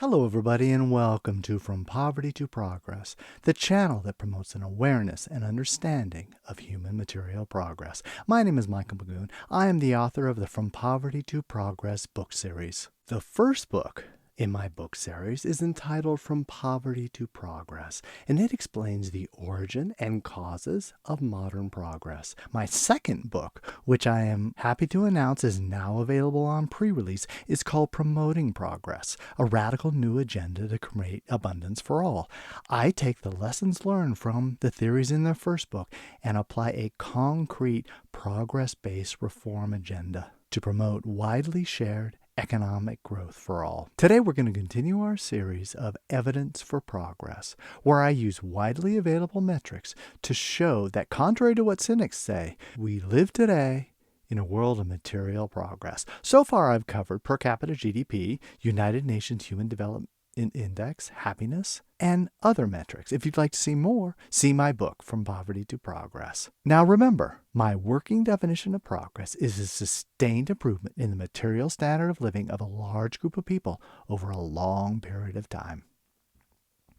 Hello, everybody, and welcome to From Poverty to Progress, the channel that promotes an awareness and understanding of human material progress. My name is Michael Magoon. I am the author of the From Poverty to Progress book series. The first book in my book series is entitled From Poverty to Progress, and it explains the origin and causes of modern progress. My second book, which I am happy to announce is now available on pre-release, is called Promoting Progress, a radical new agenda to create abundance for all. I take the lessons learned from the theories in the first book and apply a concrete progress-based reform agenda to promote widely shared economic growth for all. Today we're going to continue our series of Evidence for Progress, where I use widely available metrics to show that, contrary to what cynics say, we live today in a world of material progress. So far I've covered per capita GDP, United Nations Human Development Index, happiness, and other metrics. If you'd like to see more, see my book, From Poverty to Progress. Now remember, my working definition of progress is a sustained improvement in the material standard of living of a large group of people over a long period of time.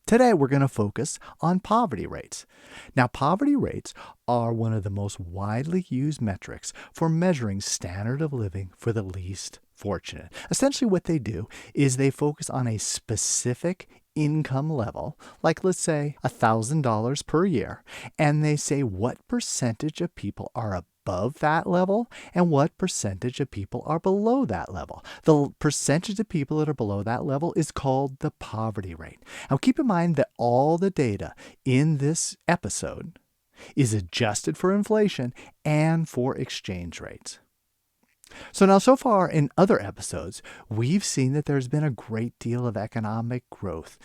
Today, we're going to focus on poverty rates. Now, poverty rates are one of the most widely used metrics for measuring standard of living for the least fortunate. Essentially, what they do is they focus on a specific income level, like let's say $1,000 per year, and they say what percentage of people are above that level and what percentage of people are below that level. The percentage of people that are below that level is called the poverty rate. Now keep in mind that all the data in this episode is adjusted for inflation and for exchange rates. So far in other episodes, we've seen that there's been a great deal of economic growth,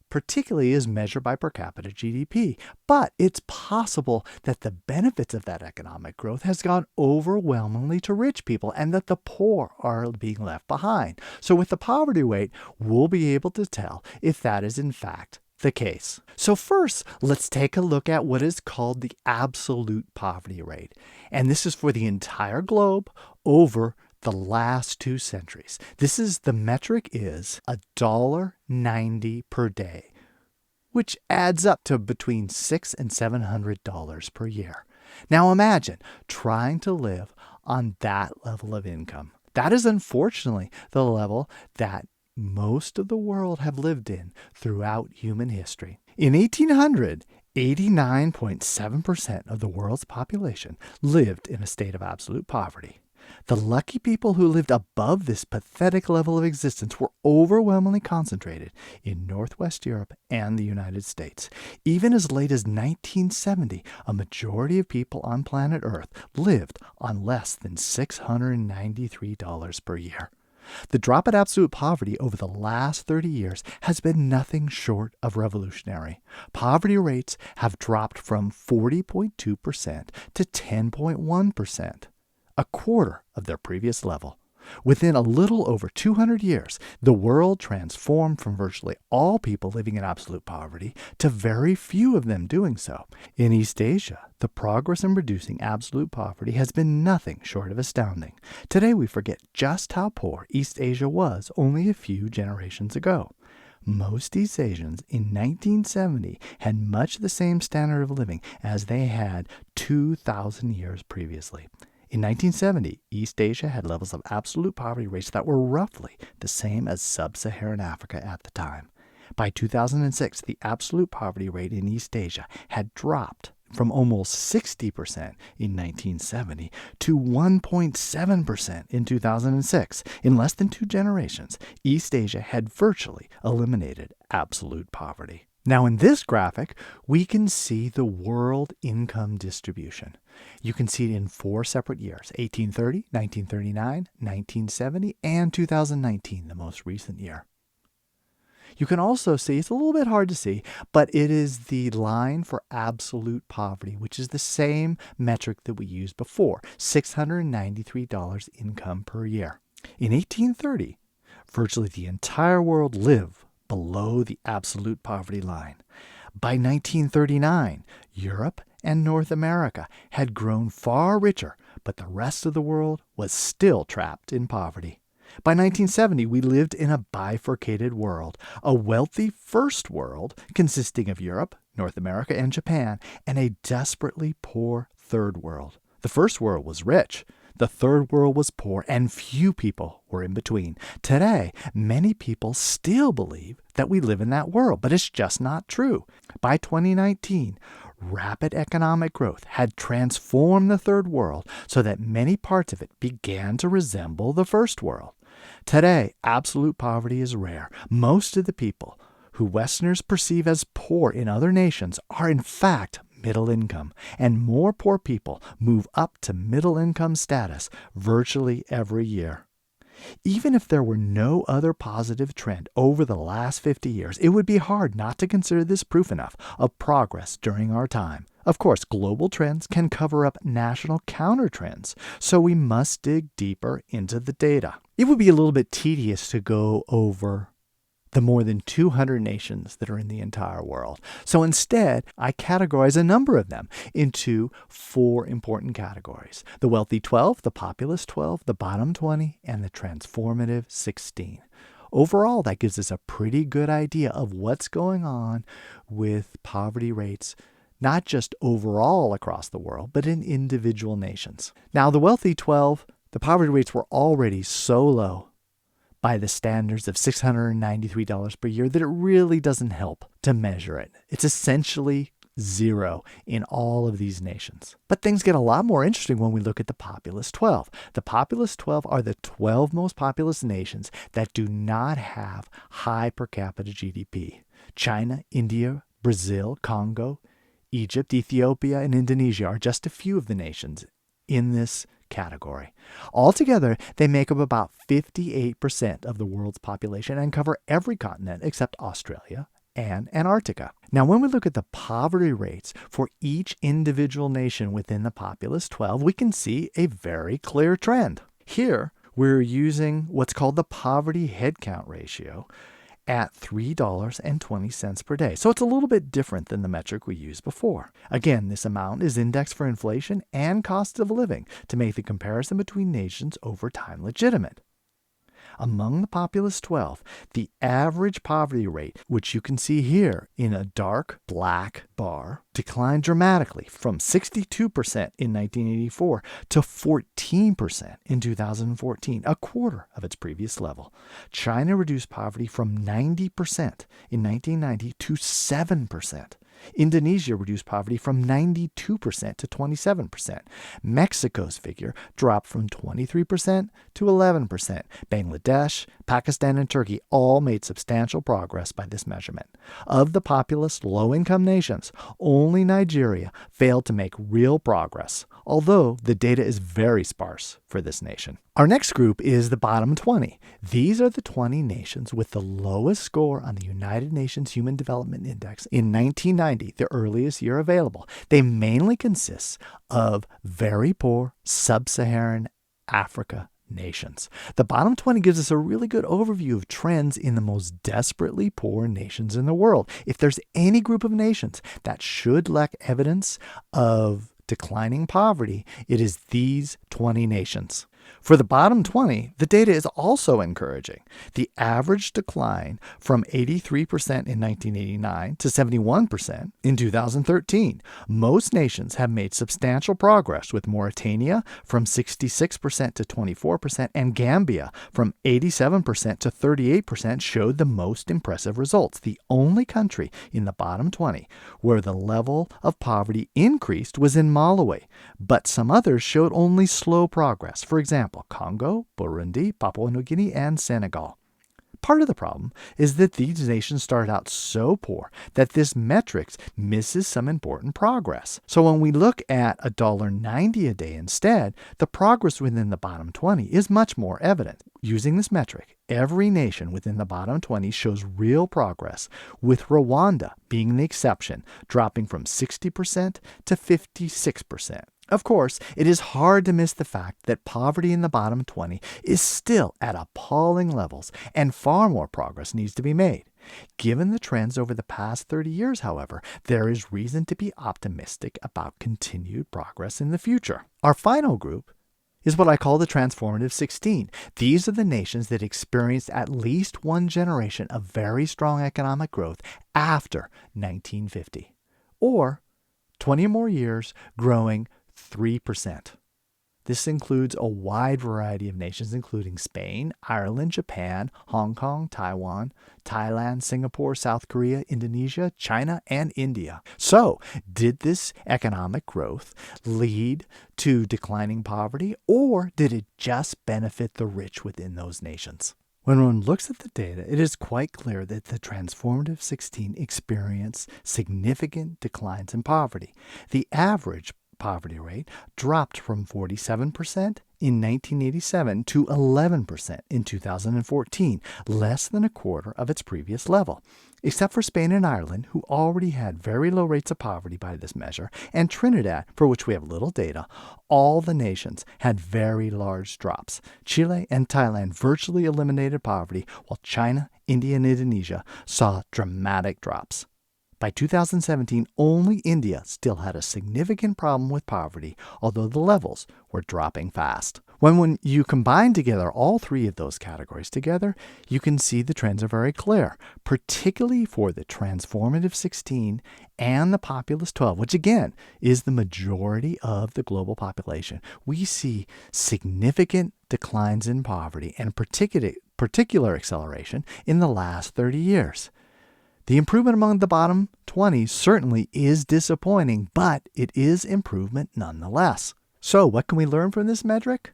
particularly as measured by per capita GDP. But it's possible that the benefits of that economic growth has gone overwhelmingly to rich people and that the poor are being left behind. So with the poverty rate, we'll be able to tell if that is in fact the case. So first, let's take a look at what is called the absolute poverty rate. And this is for the entire globe over the last 2 centuries. The metric is $1.90 per day, which adds up to between $600 and $700 per year. Now imagine trying to live on that level of income. That is unfortunately the level that most of the world have lived in throughout human history. In 1800, 89.7% of the world's population lived in a state of absolute poverty. The lucky people who lived above this pathetic level of existence were overwhelmingly concentrated in Northwest Europe and the United States. Even as late as 1970, a majority of people on planet Earth lived on less than $693 per year. The drop in absolute poverty over the last 30 years has been nothing short of revolutionary. Poverty rates have dropped from 40.2% to 10.1%, a quarter of their previous level. Within a little over 200 years, the world transformed from virtually all people living in absolute poverty to very few of them doing so. In East Asia, the progress in reducing absolute poverty has been nothing short of astounding. Today, we forget just how poor East Asia was only a few generations ago. Most East Asians in 1970 had much the same standard of living as they had 2,000 years previously. In 1970, East Asia had levels of absolute poverty rates that were roughly the same as sub-Saharan Africa at the time. By 2006, the absolute poverty rate in East Asia had dropped from almost 60% in 1970 to 1.7% in 2006. In less than 2 generations, East Asia had virtually eliminated absolute poverty. Now in this graphic, we can see the world income distribution. You can see it in 4 separate years: 1830, 1939, 1970, and 2019, the most recent year. You can also see, it's a little bit hard to see, but it is the line for absolute poverty, which is the same metric that we used before, $693 income per year. In 1830, virtually the entire world lived below the absolute poverty line. By 1939, Europe and North America had grown far richer, but the rest of the world was still trapped in poverty. By 1970, we lived in a bifurcated world, a wealthy first world consisting of Europe, North America, and Japan, and a desperately poor third world. The first world was rich. The third world was poor, and few people were in between. Today, many people still believe that we live in that world, but it's just not true. By 2019, rapid economic growth had transformed the third world so that many parts of it began to resemble the first world. Today, absolute poverty is rare. Most of the people who Westerners perceive as poor in other nations are in fact middle income, and more poor people move up to middle income status virtually every year. Even if there were no other positive trend over the last 50 years, it would be hard not to consider this proof enough of progress during our time. Of course, global trends can cover up national counter-trends, so we must dig deeper into the data. It would be a little bit tedious to go over the more than 200 nations that are in the entire world. So instead, I categorize a number of them into 4 important categories: the wealthy 12, the populous 12, the bottom 20, and the transformative 16. Overall, that gives us a pretty good idea of what's going on with poverty rates, not just overall across the world, but in individual nations. Now, the wealthy 12, the poverty rates were already so low by the standards of $693 per year that it really doesn't help to measure it. It's essentially zero in all of these nations. But things get a lot more interesting when we look at the populous 12. The populous 12 are the 12 most populous nations that do not have high per capita GDP. China, India, Brazil, Congo, Egypt, Ethiopia, and Indonesia are just a few of the nations in this category. Altogether, they make up about 58% of the world's population and cover every continent except Australia and Antarctica. Now, when we look at the poverty rates for each individual nation within the populous 12, we can see a very clear trend. Here, we're using what's called the poverty headcount ratio at $3.20 per day. So it's a little bit different than the metric we used before. Again, this amount is indexed for inflation and cost of living to make the comparison between nations over time legitimate. Among the populous 12, the average poverty rate, which you can see here in a dark black bar, declined dramatically from 62% in 1984 to 14% in 2014, a quarter of its previous level. China reduced poverty from 90% in 1990 to 7%. Indonesia reduced poverty from 92% to 27%. Mexico's figure dropped from 23% to 11%. Bangladesh, Pakistan, and Turkey all made substantial progress by this measurement. Of the populous low-income nations, only Nigeria failed to make real progress, although the data is very sparse for this nation. Our next group is the bottom 20. These are the 20 nations with the lowest score on the United Nations Human Development Index in 1990, the earliest year available. They mainly consist of very poor sub-Saharan Africa nations. The bottom 20 gives us a really good overview of trends in the most desperately poor nations in the world. If there's any group of nations that should lack evidence of declining poverty, it is these 20 nations. For the bottom 20, the data is also encouraging. The average decline from 83% in 1989 to 71% in 2013. Most nations have made substantial progress, with Mauritania from 66% to 24% and Gambia from 87% to 38% showed the most impressive results. The only country in the bottom 20 where the level of poverty increased was in Malawi, but some others showed only slow progress. For example, Congo, Burundi, Papua New Guinea, and Senegal. Part of the problem is that these nations started out so poor that this metric misses some important progress. So when we look at $1.90 a day instead, the progress within the bottom 20 is much more evident. Using this metric, every nation within the bottom 20 shows real progress, with Rwanda being the exception, dropping from 60% to 56%. Of course, it is hard to miss the fact that poverty in the bottom 20 is still at appalling levels, and far more progress needs to be made. Given the trends over the past 30 years, however, there is reason to be optimistic about continued progress in the future. Our final group is what I call the transformative 16. These are the nations that experienced at least one generation of very strong economic growth after 1950, or 20 or more years growing 3%. This includes a wide variety of nations, including Spain, Ireland, Japan, Hong Kong, Taiwan, Thailand, Singapore, South Korea, Indonesia, China, and India. So, did this economic growth lead to declining poverty, or did it just benefit the rich within those nations? When one looks at the data, it is quite clear that the transformative 16 experienced significant declines in poverty. The average poverty rate dropped from 47% in 1987 to 11% in 2014, less than a quarter of its previous level. Except for Spain and Ireland, who already had very low rates of poverty by this measure, and Trinidad, for which we have little data, all the nations had very large drops. Chile and Thailand virtually eliminated poverty, while China, India, and Indonesia saw dramatic drops. By 2017, only India still had a significant problem with poverty, although the levels were dropping fast. When you combine together all three of those categories together, you can see the trends are very clear, particularly for the transformative 16 and the populous 12, which again is the majority of the global population. We see significant declines in poverty and particular acceleration in the last 30 years. The improvement among the bottom 20 certainly is disappointing, but it is improvement nonetheless. So what can we learn from this metric?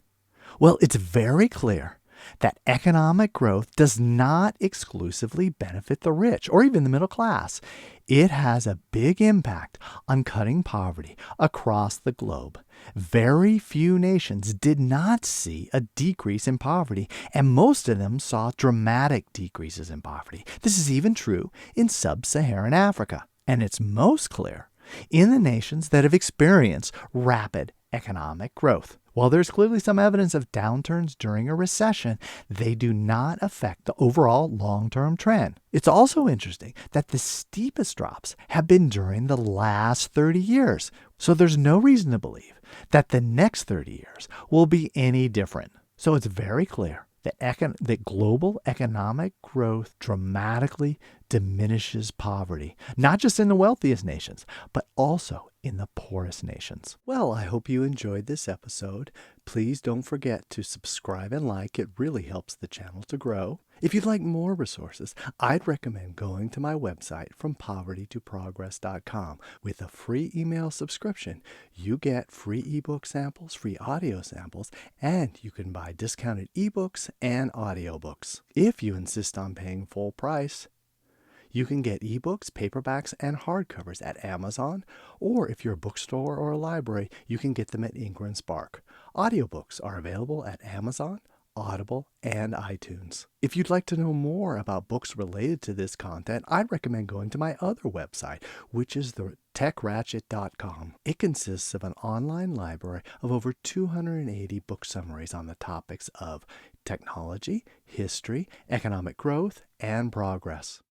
Well, it's very clear that economic growth does not exclusively benefit the rich or even the middle class. It has a big impact on cutting poverty across the globe. Very few nations did not see a decrease in poverty, and most of them saw dramatic decreases in poverty. This is even true in sub-Saharan Africa, and it's most clear in the nations that have experienced rapid economic growth. While there's clearly some evidence of downturns during a recession, they do not affect the overall long-term trend. It's also interesting that the steepest drops have been during the last 30 years, so there's no reason to believe that the next 30 years will be any different. So it's very clear that global economic growth dramatically diminishes poverty, not just in the wealthiest nations, but also in the poorest nations. Well, I hope you enjoyed this episode. Please don't forget to subscribe and like. It really helps the channel to grow. If you'd like more resources, I'd recommend going to my website frompovertytoprogress.com. With a free email subscription, you get free ebook samples, free audio samples, and you can buy discounted ebooks and audiobooks. If you insist on paying full price, you can get ebooks, paperbacks, and hardcovers at Amazon, or if you're a bookstore or a library, you can get them at Ingram Spark. Audiobooks are available at Amazon, Audible, and iTunes. If you'd like to know more about books related to this content, I'd recommend going to my other website, which is the techratchet.com. It consists of an online library of over 280 book summaries on the topics of technology, history, economic growth, and progress.